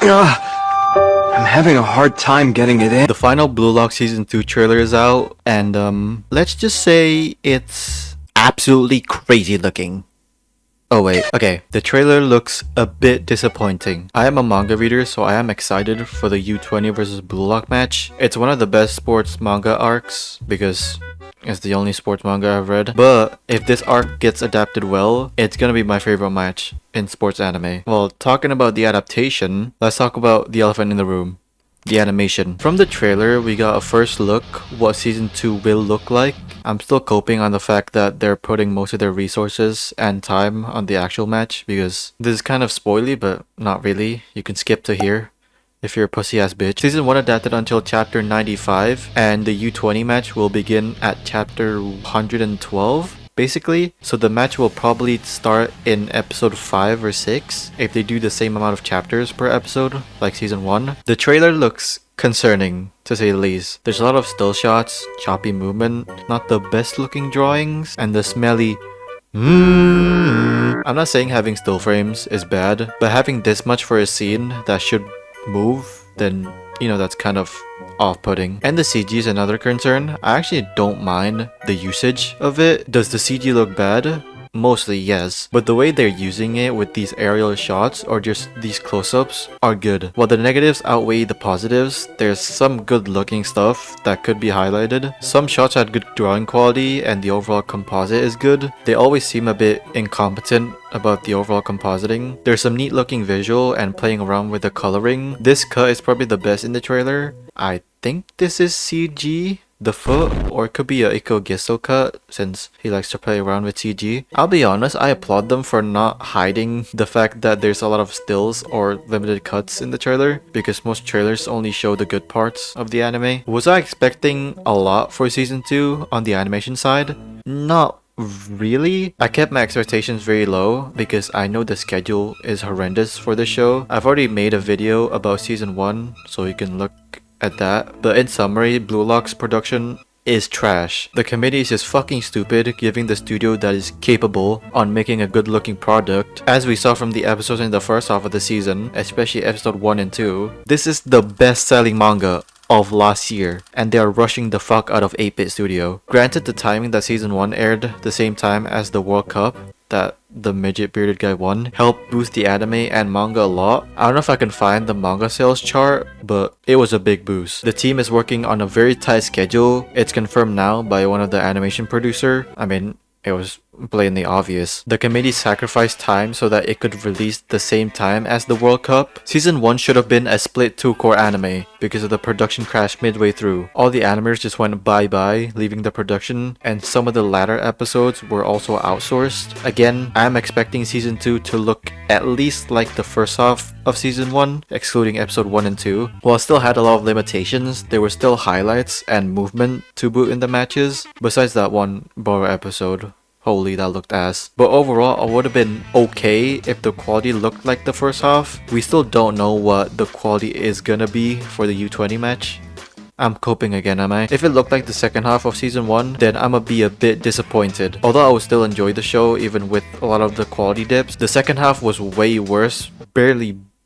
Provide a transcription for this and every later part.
I'm having a hard time getting it in. The final Blue Lock Season 2 trailer is out, and let's just say it's absolutely crazy looking. Oh wait, okay, the trailer looks a bit disappointing. I am a manga reader, so I am excited for the U20 versus Blue Lock match. It's one of the best sports manga arcs, because it's the only sports manga I've read. But if this arc gets adapted well, it's gonna be my favorite match in sports anime. Well, talking about the adaptation, let's talk about the elephant in the room. The animation. From the trailer, we got a first look what season 2 will look like. I'm still coping on the fact that they're putting most of their resources and time on the actual match, because this is kind of spoily, but not really. You can skip to here if you're a pussy ass bitch. Season 1 adapted until chapter 95, and the U20 match will begin at chapter 112. Basically, so the match will probably start in episode 5 or 6 if they do the same amount of chapters per episode like season 1. The trailer looks concerning, to say the least. There's a lot of still shots, choppy movement, not the best looking drawings, and the smelly I'm not saying having still frames is bad, but having this much for a scene that should move, then that's kind of off-putting. And the CG is another concern. I actually don't mind the usage of it. Does the CG look bad? Mostly yes, but the way they're using it with these aerial shots or just these close-ups are good. While the negatives outweigh the positives, there's some good looking stuff that could be highlighted. Some shots had good drawing quality and the overall composite is good. They always seem a bit incompetent about the overall compositing. There's some neat looking visual and playing around with the coloring. This cut is probably the best in the trailer. I think this is CG. The foot, or it could be a Iko Giso cut since he likes to play around with CG. I'll be honest, I applaud them for not hiding the fact that there's a lot of stills or limited cuts in the trailer, because most trailers only show the good parts of the anime. Was I expecting a lot for season 2 on the animation side? Not really. I kept my expectations very low because I know the schedule is horrendous for the show. I've already made a video about season 1, so you can look at that. But in summary, Blue Lock's production is trash. The committee is just fucking stupid, giving the studio that is capable on making a good looking product. As we saw from the episodes in the first half of the season, especially episode 1 and 2, this is the best selling manga of last year, and they are rushing the fuck out of 8-Bit Studio. Granted, the timing that season 1 aired the same time as the World Cup that the midget bearded guy won helped boost the anime and manga a lot. I don't know if I can find the manga sales chart, but it was a big boost. The team is working on a very tight schedule. It's confirmed now by one of the animation producer. I mean, it was blatantly obvious. The committee sacrificed time so that it could release the same time as the World Cup. Season 1 should have been a split 2-core anime because of the production crash midway through. All the animators just went bye-bye, leaving the production, and some of the latter episodes were also outsourced. Again, I'm expecting season 2 to look at least like the first half of season 1, excluding episode 1 and 2. While it still had a lot of limitations, there were still highlights and movement to boot in the matches, besides that one Boro episode. Holy, that looked ass. But overall, it would have been okay if the quality looked like the first half. We still don't know what the quality is gonna be for the U20 match. I'm coping again, am I? If it looked like the second half of season 1, then I'ma be a bit disappointed. Although I would still enjoy the show even with a lot of the quality dips, the second half was way worse.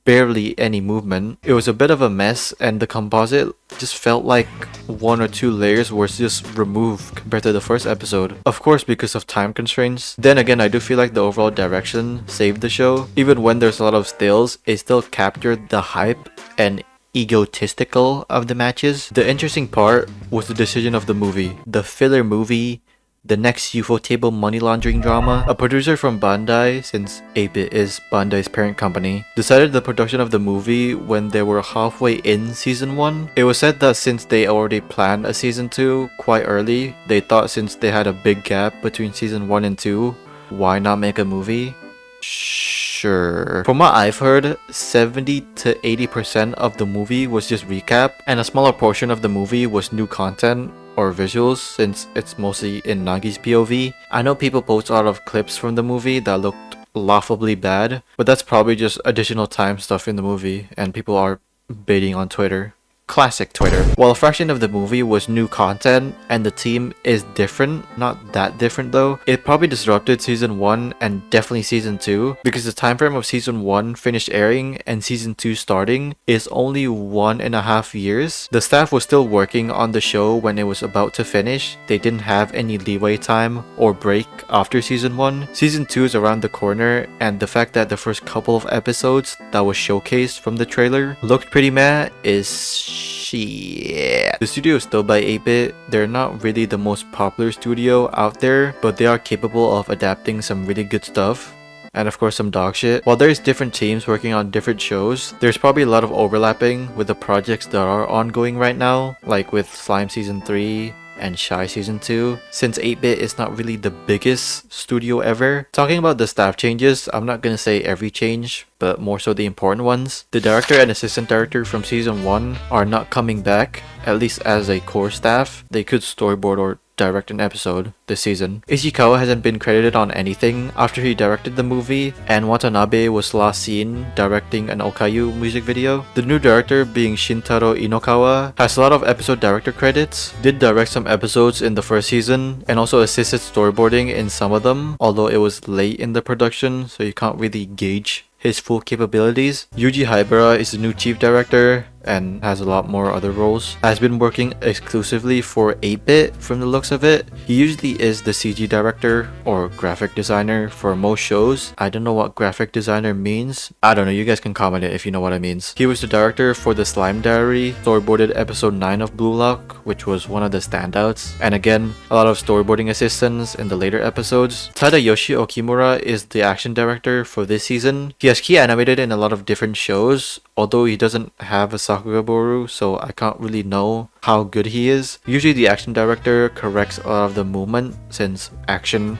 Barely any movement. It was a bit of a mess, and the composite just felt like 1 or 2 layers were just removed compared to the first episode. Of course, because of time constraints. Then again, I do feel like the overall direction saved the show. Even when there's a lot of stills, it still captured the hype and egotistical of the matches. The interesting part was the decision of the movie. The filler movie, the next UFO table money laundering drama. A producer from Bandai, since 8-Bit is Bandai's parent company, decided the production of the movie when they were halfway in season 1. It was said that since they already planned a season 2 quite early, they thought since they had a big gap between season 1 and 2, why not make a movie? Sure. From what I've heard, 70 to 80% of the movie was just recap, and a smaller portion of the movie was new content or visuals, since it's mostly in Nagi's POV. I know people post a lot of clips from the movie that looked laughably bad, but that's probably just additional time stuff in the movie and people are baiting on Twitter. Classic Twitter. While a fraction of the movie was new content and the team is different, not that different though, it probably disrupted season 1 and definitely season 2 because the time frame of season 1 finished airing and season 2 starting is only 1.5 years. The staff was still working on the show when it was about to finish. They didn't have any leeway time or break after season 1. Season 2 is around the corner, and the fact that the first couple of episodes that was showcased from the trailer looked pretty meh is shit. The studio is still by 8-bit. They're not really the most popular studio out there, but they are capable of adapting some really good stuff. And of course some dog shit. While there's different teams working on different shows, there's probably a lot of overlapping with the projects that are ongoing right now, like with Slime Season 3 and Shy Season 2, since 8-bit is not really the biggest studio ever. Talking about the staff changes, I'm not gonna say every change, but more so the important ones. The director and assistant director from Season 1 are not coming back, at least as a core staff. They could storyboard or direct an episode this season. Ishikawa hasn't been credited on anything after he directed the movie, and Watanabe was last seen directing an Okayu music video. The new director, being Shintaro Inokawa, has a lot of episode director credits, did direct some episodes in the first season, and also assisted storyboarding in some of them, although it was late in the production, so you can't really gauge his full capabilities. Yuji Haibara is the new chief director and has a lot more other roles. Has been working exclusively for 8-bit from the looks of it. He usually is the CG director or graphic designer for most shows. I don't know what graphic designer means. I don't know, you guys can comment it if you know what it means. He was the director for the Slime Diary, storyboarded episode 9 of Blue Lock, which was one of the standouts, and again, a lot of storyboarding assistance in the later episodes. Tadayoshi Okimura is the action director for this season. He has key animated in a lot of different shows, although he doesn't have a sakuga boru, so I can't really know how good he is. Usually the action director corrects a lot of the movement since action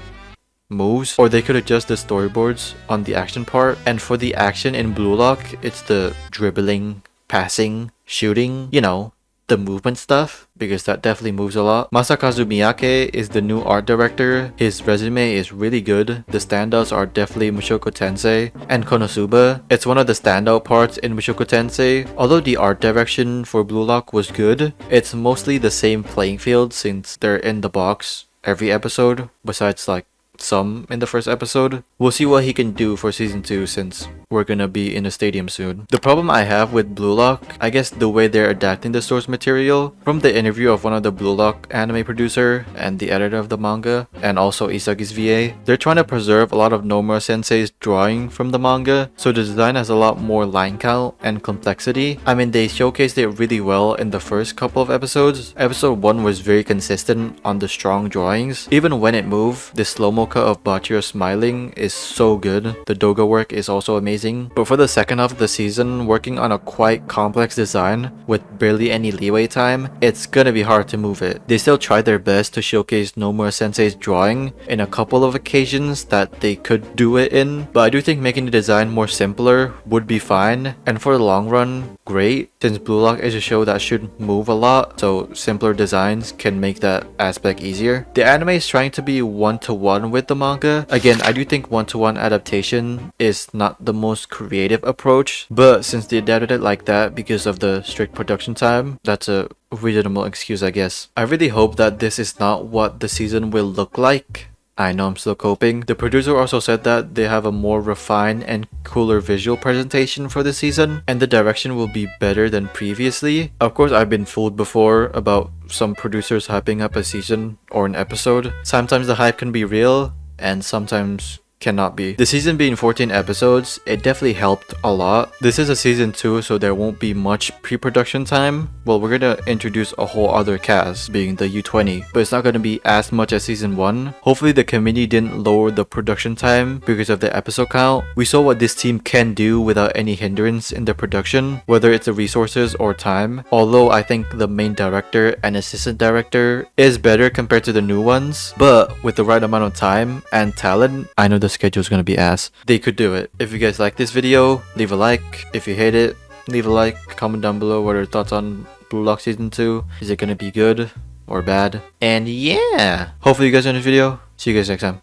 moves, or they could adjust the storyboards on the action part. And for the action in Blue Lock, it's the dribbling, passing, shooting, you know, the movement stuff, because that definitely moves a lot. Masakazu Miyake is the new art director. His resume is really good. The standouts are definitely Mushoku Tensei and Konosuba. It's one of the standout parts in Mushoku Tensei. Although the art direction for Blue Lock was good, it's mostly the same playing field since they're in the box every episode, besides like some in the first episode. We'll see what he can do for season 2 since we're gonna be in a stadium soon. The problem I have with Blue Lock, I guess the way they're adapting the source material. From the interview of one of the Blue Lock anime producer and the editor of the manga, and also Isagi's VA, they're trying to preserve a lot of Nomura Sensei's drawing from the manga, so the design has a lot more line count and complexity. I mean, they showcased it really well in the first couple of episodes. Episode 1 was very consistent on the strong drawings. Even when it moved, the slow-mo cut of Bachiro smiling is so good. The doga work is also amazing. But for the second half of the season, working on a quite complex design with barely any leeway time, it's gonna be hard to move it. They still tried their best to showcase Nomura Sensei's drawing in a couple of occasions that they could do it in, but I do think making the design more simpler would be fine, and for the long run, great, since Blue Lock is a show that should move a lot, so simpler designs can make that aspect easier. The anime is trying to be one-to-one with the manga. Again, I do think one-to-one adaptation is not the most creative approach, but since they adapted it like that because of the strict production time, that's a reasonable excuse, I guess. I really hope that this is not what the season will look like. I know I'm still coping. The producer also said that they have a more refined and cooler visual presentation for the season, and the direction will be better than previously. Of course, I've been fooled before about some producers hyping up a season or an episode. Sometimes the hype can be real, and sometimes cannot be. The season being 14 episodes, it definitely helped a lot. This is a season 2, so there won't be much pre-production time. Well, we're gonna introduce a whole other cast, being the U20, but it's not gonna be as much as season 1. Hopefully the committee didn't lower the production time because of the episode count. We saw what this team can do without any hindrance in the production, whether it's the resources or time. Although I think the main director and assistant director is better compared to the new ones, but with the right amount of time and talent, I know the schedule is gonna be ass, they could do it. If you guys like this video, leave a like. If you hate it, leave a like. Comment down below what are your thoughts on Blue Lock season 2. Is it gonna be good or bad? And yeah, hopefully you guys enjoyed this video. See you guys next time.